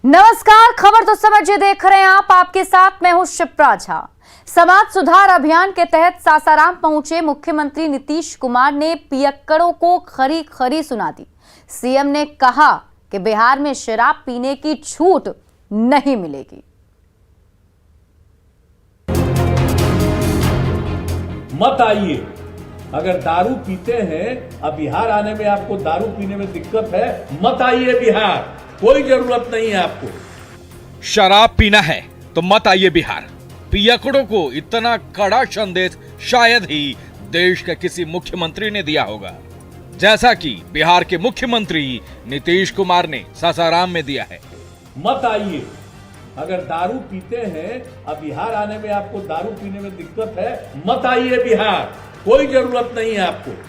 नमस्कार, खबर तो समझिए देख रहे हैं आप। आपके साथ मैं हूं शिप्रा झा। समाज सुधार अभियान के तहत सासाराम पहुंचे मुख्यमंत्री नीतीश कुमार ने पियक्कड़ों को खरी खरी सुना दी। सीएम ने कहा कि बिहार में शराब पीने की छूट नहीं मिलेगी। मत आइए, अगर दारू पीते हैं, अब बिहार आने में आपको दारू पीने में दिक्कत है, मत आइए बिहार, कोई जरूरत नहीं है आपको। शराब पीना है तो मत आइए बिहार। पियक्कड़ों को इतना कड़ा संदेश शायद ही देश के किसी मुख्यमंत्री ने दिया होगा, जैसा कि बिहार के मुख्यमंत्री नीतीश कुमार ने सासाराम में दिया है। मत आइए, अगर दारू पीते हैं, अब बिहार आने में आपको दारू पीने में दिक्कत है, मत आइए बिहार, कोई जरूरत नहीं है आपको।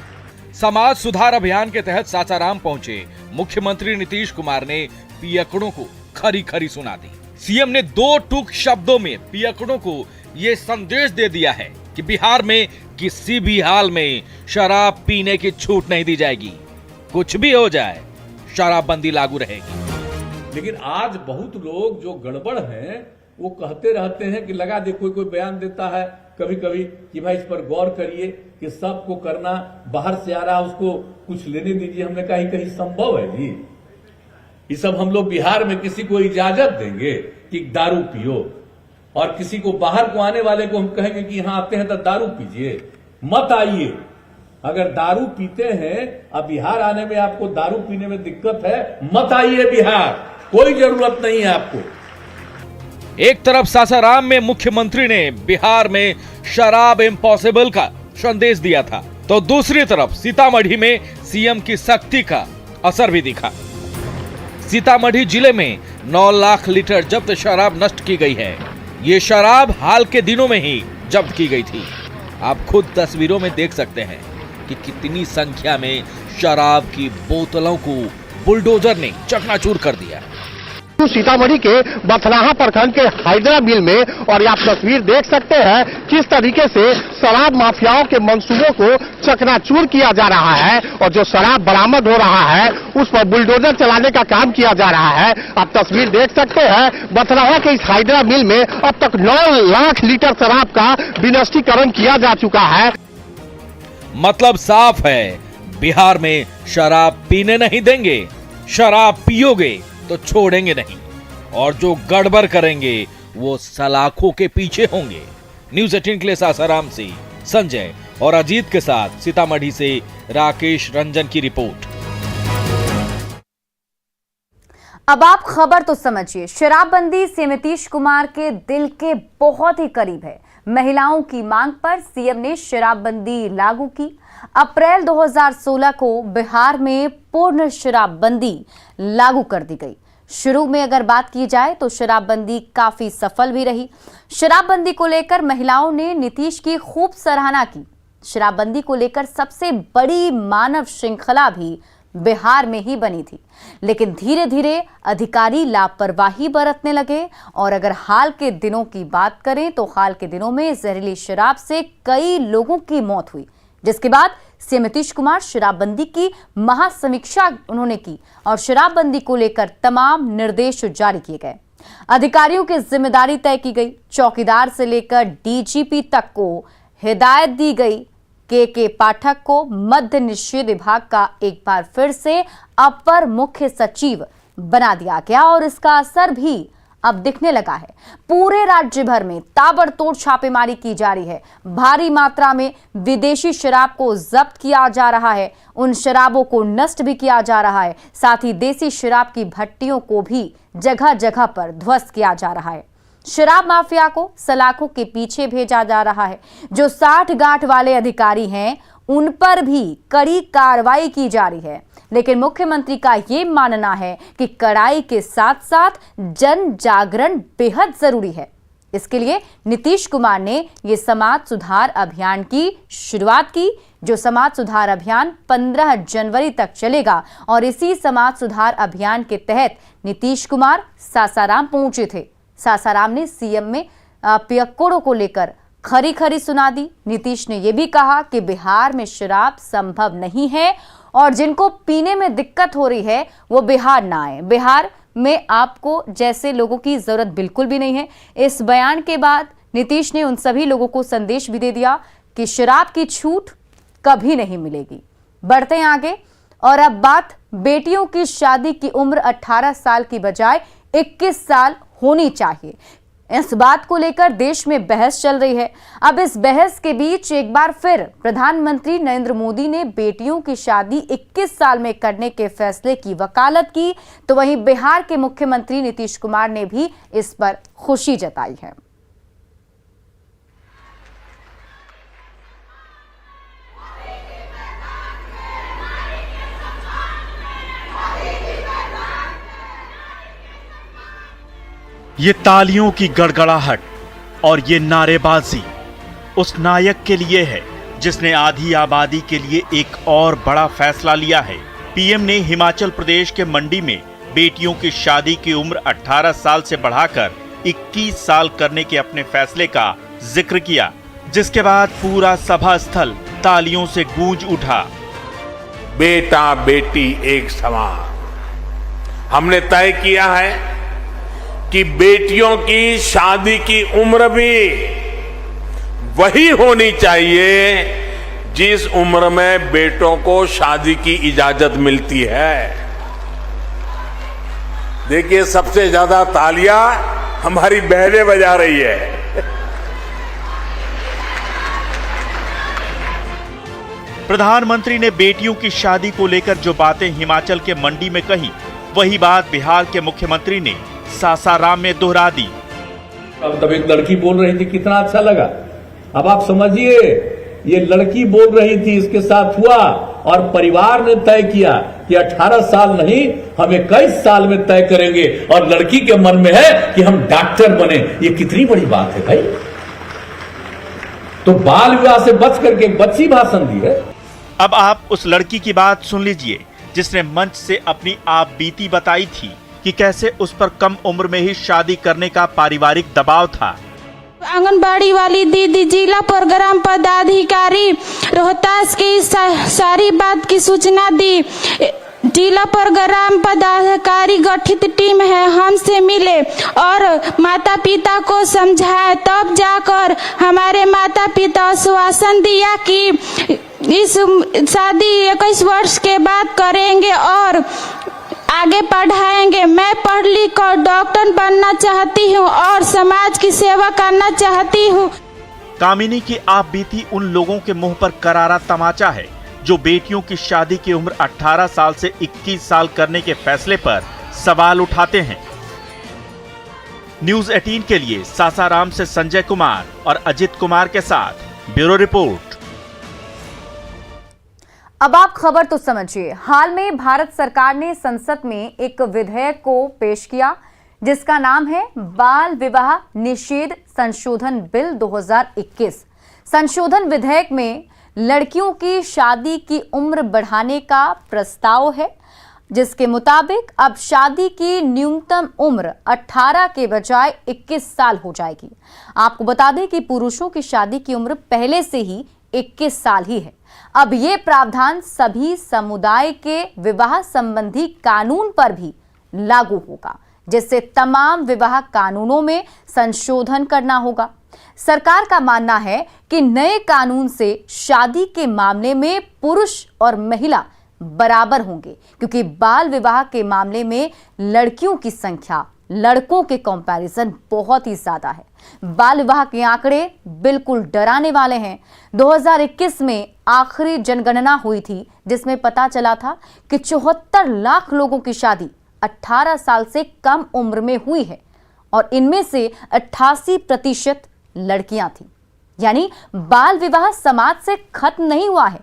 समाज सुधार अभियान के तहत सासाराम पहुंचे मुख्यमंत्री नीतीश कुमार ने पियक्कड़ों को खरी खरी सुना दी। सीएम ने दो टूक शब्दों में पियक्कड़ों को ये संदेश दे दिया है कि बिहार में किसी भी हाल में शराब पीने की छूट नहीं दी जाएगी। कुछ भी हो जाए, शराबबंदी लागू रहेगी। लेकिन आज बहुत लोग जो गड़बड़ हैं वो कहते रहते हैं कि लगा दे, कोई बयान देता है कभी कभी कि भाई इस पर गौर करिए कि सबको करना, बाहर से आ रहा उसको कुछ लेने दीजिए। हमने कहा कहीं संभव है जी? ये सब हम लोग बिहार में किसी को इजाजत देंगे कि दारू पियो, और किसी को बाहर को आने वाले को हम कहेंगे कि यहां आते हैं तो दारू पीजिए? मत आइए, अगर दारू पीते हैं, अब बिहार आने में आपको दारू पीने में दिक्कत है, मत आइए बिहार, कोई जरूरत नहीं है आपको। एक तरफ सासाराम में मुख्यमंत्री ने बिहार में शराब इम्पॉसिबल का संदेश दिया था, तो दूसरी तरफ सीतामढ़ी में सीएम की सख्ती का असर भी दिखा। सीतामढ़ी जिले में 9 लाख लीटर जब्त शराब नष्ट की गई है। ये शराब हाल के दिनों में ही जब्त की गई थी। आप खुद तस्वीरों में देख सकते हैं कि कितनी संख्या में शराब की बोतलों को बुलडोजर ने चकनाचूर कर दिया। सीतामढ़ी के बथनाहा प्रखंड के हाइड्रा मिल में, और आप तस्वीर देख सकते हैं किस तरीके से शराब माफियाओं के मंसूबों को चकनाचूर किया जा रहा है, और जो शराब बरामद हो रहा है उस पर बुलडोजर चलाने का काम किया जा रहा है। आप तस्वीर देख सकते हैं बथनाहा के इस हाइड्रा मिल में अब तक 9 लाख लीटर शराब का विनष्टीकरण किया जा चुका है। मतलब साफ है, बिहार में शराब पीने नहीं देंगे, शराब पियोगे तो छोड़ेंगे नहीं, और जो गड़बड़ करेंगे वो सलाखों के पीछे होंगे। न्यूज़ 18 के लिए सासाराम से संजय और अजीत के साथ सीतामढ़ी से राकेश रंजन की रिपोर्ट। अब आप खबर तो समझिए। शराबबंदी सीएम नीतीश कुमार के दिल के बहुत ही करीब है। महिलाओं की मांग पर सीएम ने शराबबंदी लागू की। अप्रैल 2016 को बिहार में पूर्ण शराबबंदी लागू कर दी गई। शुरू में अगर बात की जाए तो शराबबंदी काफी सफल भी रही। शराबबंदी को लेकर महिलाओं ने नीतीश की खूब सराहना की। शराबबंदी को लेकर सबसे बड़ी मानव श्रृंखला भी बिहार में ही बनी थी, लेकिन धीरे धीरे अधिकारी लापरवाही बरतने लगे। और अगर हाल के दिनों की बात करें तो हाल के दिनों में जहरीली शराब से कई लोगों की मौत हुई, जिसके बाद सीएम नीतीश कुमार शराबबंदी की महासमीक्षा उन्होंने की और शराबबंदी को लेकर तमाम निर्देश जारी किए गए। अधिकारियों की जिम्मेदारी तय की गई। चौकीदार से लेकर डीजीपी तक को हिदायत दी गई। के पाठक को मद्य निषेध विभाग का एक बार फिर से अपर मुख्य सचिव बना दिया गया, और इसका असर भी अब दिखने लगा है। पूरे राज्य भर में ताबड़तोड़ छापेमारी की जा रही है। भारी मात्रा में विदेशी शराब को जब्त किया जा रहा है, उन शराबों को नष्ट भी किया जा रहा है। साथ ही देसी शराब की भट्टियों को भी जगह जगह पर ध्वस्त किया जा रहा है। शराब माफिया को सलाखों के पीछे भेजा जा रहा है। जो 60 गांठ वाले अधिकारी हैं उन पर भी कड़ी कार्रवाई की जा रही है। लेकिन मुख्यमंत्री का ये मानना है कि कड़ाई के साथ साथ जन जागरण बेहद जरूरी है। इसके लिए नीतीश कुमार ने ये समाज सुधार अभियान की शुरुआत की, जो समाज सुधार अभियान 15 जनवरी तक चलेगा। और इसी समाज सुधार अभियान के तहत नीतीश कुमार सासाराम पहुंचे थे। सासाराम ने सीएम में पियक्कड़ों को लेकर खरी खरी सुना दी। नीतीश ने यह भी कहा कि बिहार में शराब संभव नहीं है और जिनको पीने में दिक्कत हो रही है वो बिहार ना आए। बिहार में आपको जैसे लोगों की जरूरत बिल्कुल भी नहीं है। इस बयान के बाद नीतीश ने उन सभी लोगों को संदेश भी दे दिया कि शराब की छूट कभी नहीं मिलेगी। बढ़ते हैं आगे और अब बात बेटियों की शादी की उम्र 18 साल की बजाय 21 साल होनी चाहिए। इस बात को लेकर देश में बहस चल रही है। अब इस बहस के बीच एक बार फिर प्रधानमंत्री नरेंद्र मोदी ने बेटियों की शादी 21 साल में करने के फैसले की वकालत की, तो वहीं बिहार के मुख्यमंत्री नीतीश कुमार ने भी इस पर खुशी जताई है। ये तालियों की गड़गड़ाहट और ये नारेबाजी उस नायक के लिए है जिसने आधी आबादी के लिए एक और बड़ा फैसला लिया है। पीएम ने हिमाचल प्रदेश के मंडी में बेटियों की शादी की उम्र 18 साल से बढ़ाकर 21 साल करने के अपने फैसले का जिक्र किया, जिसके बाद पूरा सभा स्थल तालियों से गूंज उठा। बेटा बेटी एक समान। हमने तय किया है कि बेटियों की शादी की उम्र भी वही होनी चाहिए जिस उम्र में बेटों को शादी की इजाजत मिलती है। देखिए, सबसे ज्यादा तालियां हमारी बहनें बजा रही है। प्रधानमंत्री ने बेटियों की शादी को लेकर जो बातें हिमाचल के मंडी में कही, वही बात बिहार के मुख्यमंत्री ने सासाराम में दोहरा दी। अब तब एक लड़की बोल रही थी, कितना अच्छा लगा। अब आप समझिए, ये लड़की बोल रही थी, इसके साथ हुआ और परिवार ने तय किया कि 18 साल नहीं, हम 21 साल में तय करेंगे और लड़की के मन में है कि हम डॉक्टर बने। ये कितनी बड़ी बात है भाई। तो बाल विवाह से बच करके एक बच्ची भाषण दी है। अब आप उस लड़की की बात सुन लीजिए जिसने मंच से अपनी आप बीती बताई थी कि कैसे उस पर कम उम्र में ही शादी करने का पारिवारिक दबाव था। आंगनबाड़ी वाली दीदी, जिला प्रोग्राम पदाधिकारी रोहतास की सारी बात की सूचना दी। जिला प्रोग्राम पदाधिकारी गठित टीम है, हमसे मिले और माता पिता को समझाए, तब जाकर हमारे माता पिता आश्वासन दिया कि इस शादी 21 वर्ष के बाद करेंगे और आगे पढ़ाएंगे। मैं पढ़ लिख कर डॉक्टर बनना चाहती हूँ और समाज की सेवा करना चाहती हूँ। कामिनी की आप बीती उन लोगों के मुंह पर करारा तमाचा है जो बेटियों की शादी की उम्र 18 साल से 21 साल करने के फैसले पर सवाल उठाते हैं। न्यूज़ 18 के लिए सासाराम से संजय कुमार और अजित कुमार के साथ ब्यूरो रिपोर्ट। अब आप खबर तो समझिए। हाल में भारत सरकार ने संसद में एक विधेयक को पेश किया जिसका नाम है बाल विवाह निषेध संशोधन बिल 2021। संशोधन विधेयक में लड़कियों की शादी की उम्र बढ़ाने का प्रस्ताव है, जिसके मुताबिक अब शादी की न्यूनतम उम्र 18 के बजाय 21 साल हो जाएगी। आपको बता दें कि पुरुषों की शादी की उम्र पहले से ही 21 साल ही है। अब ये प्रावधान सभी समुदाय के विवाह संबंधी कानून पर भी लागू होगा, जिससे तमाम विवाह कानूनों में संशोधन करना होगा। सरकार का मानना है कि नए कानून से शादी के मामले में पुरुष और महिला बराबर होंगे, क्योंकि बाल विवाह के मामले में लड़कियों की संख्या लड़कों के कंपैरिजन बहुत ही ज्यादा है। बाल विवाह के आंकड़े बिल्कुल डराने वाले हैं। 2021 में आखिरी जनगणना हुई थी जिसमें पता चला था कि 74 लाख लोगों की शादी 18 साल से कम उम्र में हुई है और इनमें से 88% लड़कियां थी। यानी बाल विवाह समाज से खत्म नहीं हुआ है।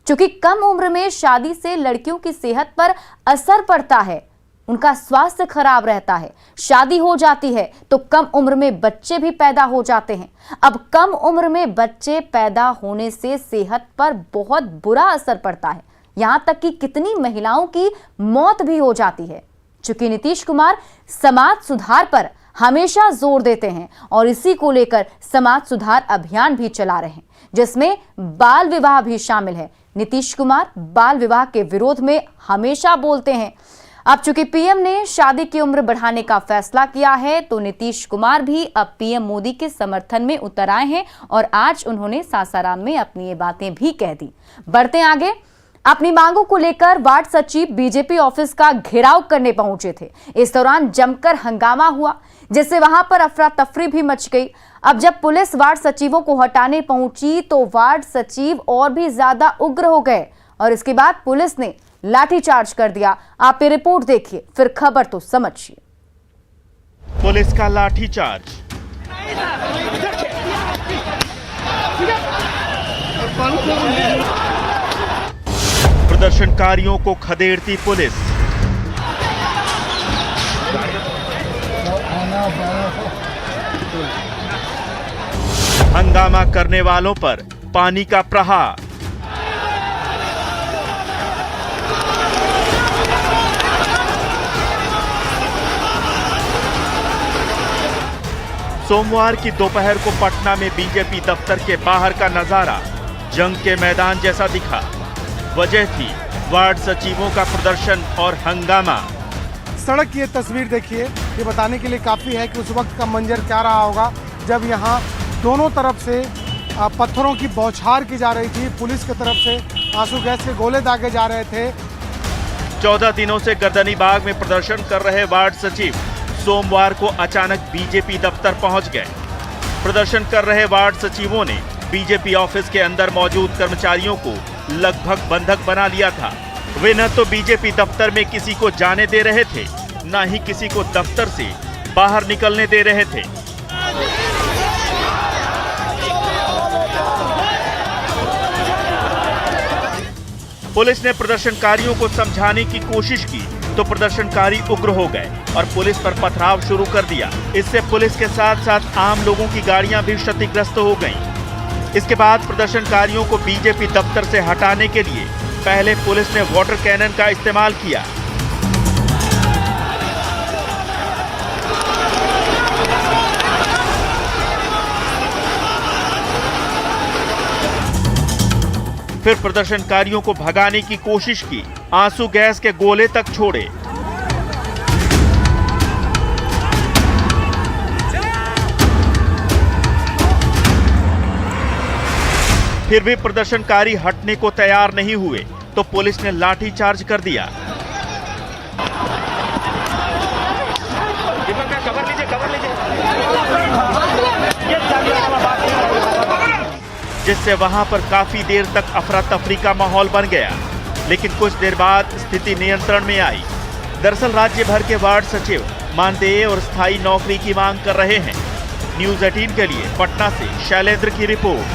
क्योंकि कम उम्र में शादी से लड़कियों की सेहत पर असर पड़ता है, उनका स्वास्थ्य खराब रहता है। शादी हो जाती है तो कम उम्र में बच्चे भी पैदा हो जाते हैं। अब कम उम्र में बच्चे पैदा होने से सेहत पर बहुत बुरा असर पड़ता है, यहां तक कि कितनी महिलाओं की मौत भी हो जाती है। चूंकि नीतीश कुमार समाज सुधार पर हमेशा जोर देते हैं और इसी को लेकर समाज सुधार अभियान भी चला रहे हैं, जिसमें बाल विवाह भी शामिल है। नीतीश कुमार बाल विवाह के विरोध में हमेशा बोलते हैं। अब चूंकि पीएम ने शादी की उम्र बढ़ाने का फैसला किया है तो नीतीश कुमार भी अब पीएम मोदी के समर्थन में उतर आए हैं और आज उन्होंने सासाराम में अपनी ये बातें भी कह दी। बढ़ते आगे, अपनी मांगों को लेकर वार्ड सचिव बीजेपी ऑफिस का घेराव करने पहुंचे थे। इस दौरान जमकर हंगामा हुआ जिससे वहां पर अफरा तफरी भी मच गई। अब जब पुलिस वार्ड सचिवों को हटाने पहुंची तो वार्ड सचिव और भी ज्यादा उग्र हो गए और इसके बाद पुलिस ने लाठीचार्ज कर दिया। आप ये रिपोर्ट देखिए, फिर खबर तो समझिए। पुलिस का लाठीचार्ज, प्रदर्शनकारियों को खदेड़ती पुलिस, हंगामा करने वालों पर पानी का प्रहार, सोमवार की दोपहर को पटना में बीजेपी दफ्तर के बाहर का नजारा जंग के मैदान जैसा दिखा। वजह थी वार्ड सचिवों का प्रदर्शन और हंगामा। सड़क की ये तस्वीर देखिए, ये बताने के लिए काफ़ी है कि उस वक्त का मंजर क्या रहा होगा जब यहाँ दोनों तरफ से पत्थरों की बौछार की जा रही थी। पुलिस की तरफ से आंसू गैस के गोले दागे जा रहे थे। 14 दिनों से गर्दनीबाग में प्रदर्शन कर रहे वार्ड सचिव सोमवार को अचानक बीजेपी दफ्तर पहुंच गए। प्रदर्शन कर रहे वार्ड सचिवों ने बीजेपी ऑफिस के अंदर मौजूद कर्मचारियों को लगभग बंधक बना लिया था। वे न तो बीजेपी दफ्तर में किसी को जाने दे रहे थे, न ही किसी को दफ्तर से बाहर निकलने दे रहे थे। पुलिस ने प्रदर्शनकारियों को समझाने की कोशिश की तो प्रदर्शनकारी उग्र हो गए और पुलिस पर पथराव शुरू कर दिया। इससे पुलिस के साथ साथ आम लोगों की गाड़ियां भी क्षतिग्रस्त हो गईं। इसके बाद प्रदर्शनकारियों को बीजेपी दफ्तर से हटाने के लिए पहले पुलिस ने वाटर कैनन का इस्तेमाल किया। फिर प्रदर्शनकारियों को भगाने की कोशिश की, आंसू गैस के गोले तक छोड़े। फिर भी प्रदर्शनकारी हटने को तैयार नहीं हुए तो पुलिस ने लाठीचार्ज कर दिया। जिससे वहां पर काफी देर तक अफरा तफरी का माहौल बन गया, लेकिन कुछ देर बाद स्थिति नियंत्रण में आई। दरअसल राज्य भर के वार्ड सचिव मानदेय और स्थायी नौकरी की मांग कर रहे हैं। न्यूज़ 18 के लिए पटना से शैलेंद्र की रिपोर्ट।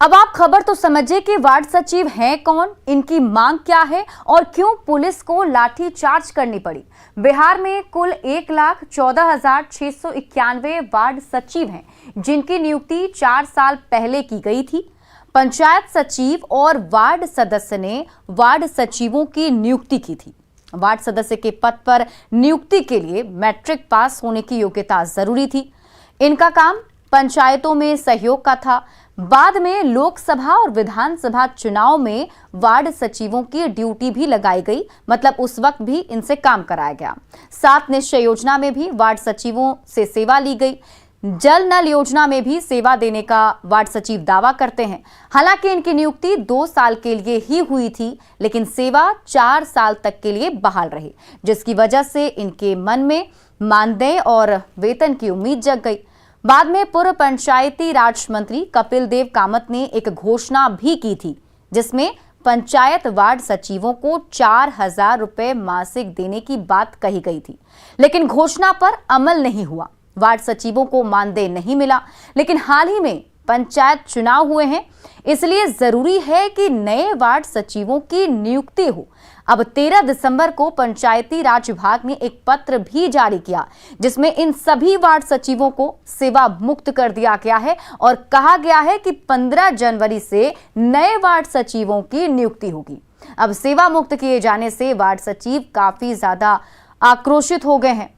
अब आप खबर तो समझिए कि वार्ड सचिव हैं कौन, इनकी मांग क्या है और क्यों पुलिस को लाठी चार्ज करनी पड़ी। बिहार में कुल 1,14,691 वार्ड सचिव हैं, जिनकी नियुक्ति 4 साल पहले की गई थी। पंचायत सचिव और वार्ड सदस्य ने वार्ड सचिवों की नियुक्ति की थी। वार्ड सदस्य के पद पर नियुक्ति के लिए मैट्रिक पास होने की योग्यता जरूरी थी। इनका काम पंचायतों में सहयोग का था। बाद में लोकसभा और विधानसभा चुनाव में वार्ड सचिवों की ड्यूटी भी लगाई गई, मतलब उस वक्त भी इनसे काम कराया गया। 7 निश्चय योजना में भी वार्ड सचिवों से सेवा ली गई। जल नल योजना में भी सेवा देने का वार्ड सचिव दावा करते हैं। हालांकि इनकी नियुक्ति 2 साल के लिए ही हुई थी, लेकिन सेवा 4 साल तक के लिए बहाल रही, जिसकी वजह से इनके मन में मानदेय और वेतन की उम्मीद जग गई। बाद में पूर्व पंचायती राज मंत्री कपिल देव कामत ने एक घोषणा भी की थी, जिसमें पंचायत वार्ड सचिवों को 4,000 रुपए मासिक देने की बात कही गई थी, लेकिन घोषणा पर अमल नहीं हुआ। वार्ड सचिवों को मानदेय नहीं मिला, लेकिन हाल ही में पंचायत चुनाव हुए हैं, इसलिए जरूरी है कि नए वार्ड सचिवों की नियुक्ति हो। अब 13 दिसंबर को पंचायती राज विभाग ने एक पत्र भी जारी किया, जिसमें इन सभी वार्ड सचिवों को सेवा मुक्त कर दिया गया है और कहा गया है कि 15 जनवरी से नए वार्ड सचिवों की नियुक्ति होगी। अब सेवा मुक्त किए जाने से वार्ड सचिव काफी ज्यादा आक्रोशित हो गए हैं।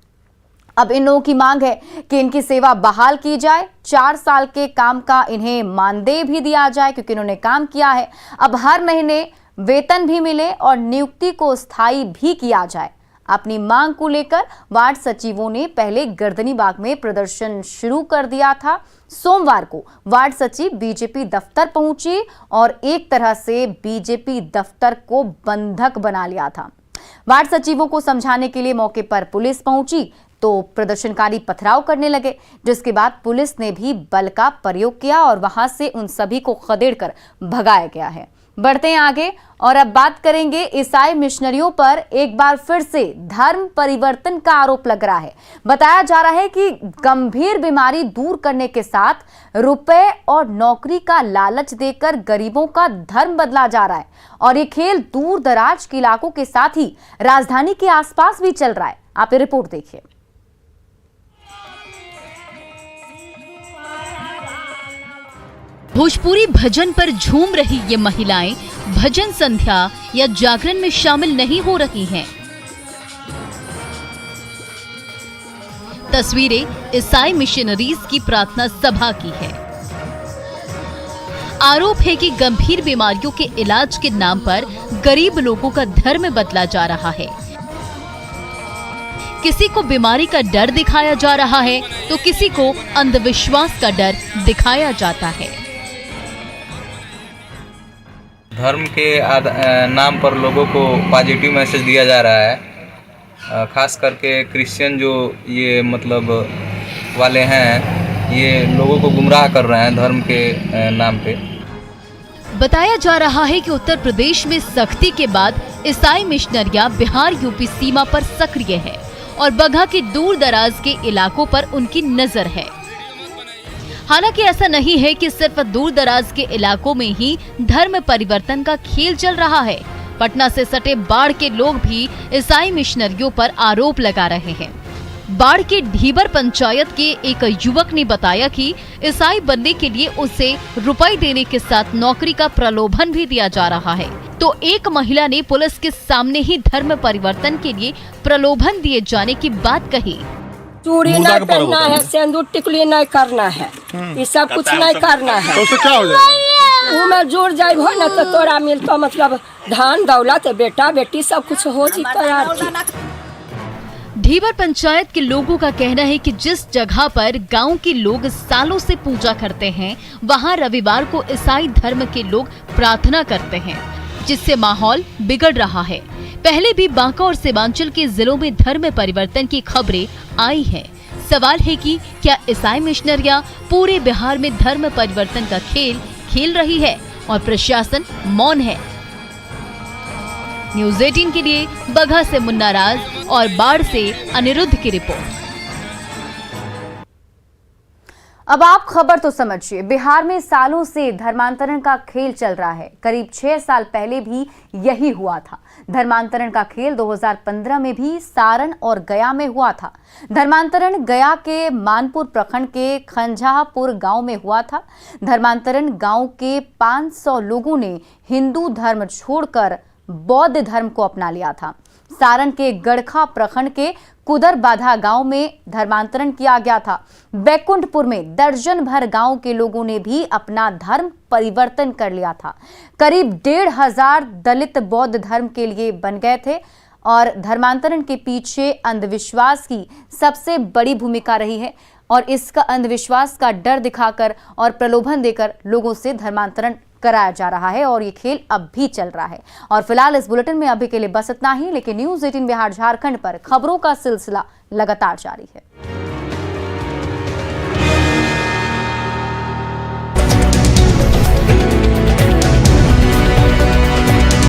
अब इन लोगों की मांग है कि इनकी सेवा बहाल की जाए, 4 साल के काम का इन्हें मानदेय भी दिया जाए, क्योंकि इन्होंने काम किया है। अब हर महीने वेतन भी मिले और नियुक्ति को स्थायी भी किया जाए। अपनी मांग को लेकर वार्ड सचिवों ने पहले गर्दनीबाग में प्रदर्शन शुरू कर दिया था। सोमवार को वार्ड सचिव बीजेपी दफ्तर पहुंची और एक तरह से बीजेपी दफ्तर को बंधक बना लिया था। वार्ड सचिवों को समझाने के लिए मौके पर पुलिस पहुंची तो प्रदर्शनकारी पथराव करने लगे, जिसके बाद पुलिस ने भी बल का प्रयोग किया और वहां से उन सभी को खदेड़कर भगाया गया है। बढ़ते हैं आगे और अब बात करेंगे ईसाई मिशनरियों पर एक बार फिर से धर्म परिवर्तन का आरोप लग रहा है। बताया जा रहा है कि गंभीर बीमारी दूर करने के साथ रुपए और नौकरी का लालच देकर गरीबों का धर्म बदला जा रहा है और ये खेल दूर दराज के इलाकों के साथ ही राजधानी के आसपास भी चल रहा है। आप ये रिपोर्ट देखिए। भोजपुरी भजन पर झूम रही ये महिलाएं भजन संध्या या जागरण में शामिल नहीं हो रही हैं। तस्वीरें ईसाई मिशनरीज की प्रार्थना सभा की है। आरोप है कि गंभीर बीमारियों के इलाज के नाम पर गरीब लोगों का धर्म बदला जा रहा है। किसी को बीमारी का डर दिखाया जा रहा है तो किसी को अंधविश्वास का डर दिखाया जाता है। धर्म के नाम पर लोगों को पॉजिटिव मैसेज दिया जा रहा है। खास करके क्रिश्चियन जो ये मतलब वाले हैं, ये लोगों को गुमराह कर रहे हैं धर्म के नाम पे। बताया जा रहा है कि उत्तर प्रदेश में सख्ती के बाद ईसाई मिशनरियां बिहार यूपी सीमा पर सक्रिय है और बगहा के दूर दराज के इलाकों पर उनकी नजर है। हालांकि ऐसा नहीं है कि सिर्फ दूर दराज के इलाकों में ही धर्म परिवर्तन का खेल चल रहा है। पटना से सटे बाढ़ के लोग भी ईसाई मिशनरियों पर आरोप लगा रहे हैं। बाढ़ के ढीबर पंचायत के एक युवक ने बताया कि ईसाई बनने के लिए उसे रुपए देने के साथ नौकरी का प्रलोभन भी दिया जा रहा है। तो एक महिला ने पुलिस के सामने ही धर्म परिवर्तन के लिए प्रलोभन दिए जाने की बात कही। चूड़ी नहीं पहनना है, सिंदूर टिकली नहीं करना है, ये सब कुछ नहीं करना है। तो उससे क्या हो जाएगा? में जुड़ जाए हो ना तो तोरा मिलता मतलब धान दौलत बेटा बेटी सब कुछ हो जाता। ढीबर पंचायत के लोगों का कहना है कि जिस जगह पर गांव के लोग सालों से पूजा करते हैं, वहां रविवार को ईसाई धर्म के लोग प्रार्थना करते हैं, जिससे माहौल बिगड़ रहा है। पहले भी बांका और सीमांचल के जिलों में धर्म परिवर्तन की खबरें आई हैं। सवाल है कि क्या ईसाई मिशनरियां पूरे बिहार में धर्म परिवर्तन का खेल खेल रही है और प्रशासन मौन है? न्यूज़ 18 के लिए बगहा से मुन्ना राज और बाढ़ से अनिरुद्ध की रिपोर्ट। अब आप खबर तो समझिए, बिहार में सालों से धर्मांतरण का खेल चल रहा है। करीब 6 साल पहले भी यही हुआ था। धर्मांतरण का खेल 2015 में भी सारण और गया में हुआ था। धर्मांतरण गया के मानपुर प्रखंड के खंजापुर गांव में हुआ था। धर्मांतरण गांव के 500 लोगों ने हिंदू धर्म छोड़कर बौद्ध धर्म को अपना लिया था। सारण के गड़खा प्रखंड के कुदर बाधा गांव में धर्मांतरण किया गया था। बैकुंठपुर में दर्जन भर गांव के लोगों ने भी अपना धर्म परिवर्तन कर लिया था। करीब 1,500 दलित बौद्ध धर्म के लिए बन गए थे और धर्मांतरण के पीछे अंधविश्वास की सबसे बड़ी भूमिका रही है और इसका अंधविश्वास का डर दिखाकर और प्रलोभन देकर लोगों से धर्मांतरण कराया जा रहा है और ये खेल अब भी चल रहा है। और फिलहाल इस बुलेटिन में अभी के लिए बस इतना ही, लेकिन न्यूज़ 18 बिहार झारखंड पर खबरों का सिलसिला लगातार जारी है।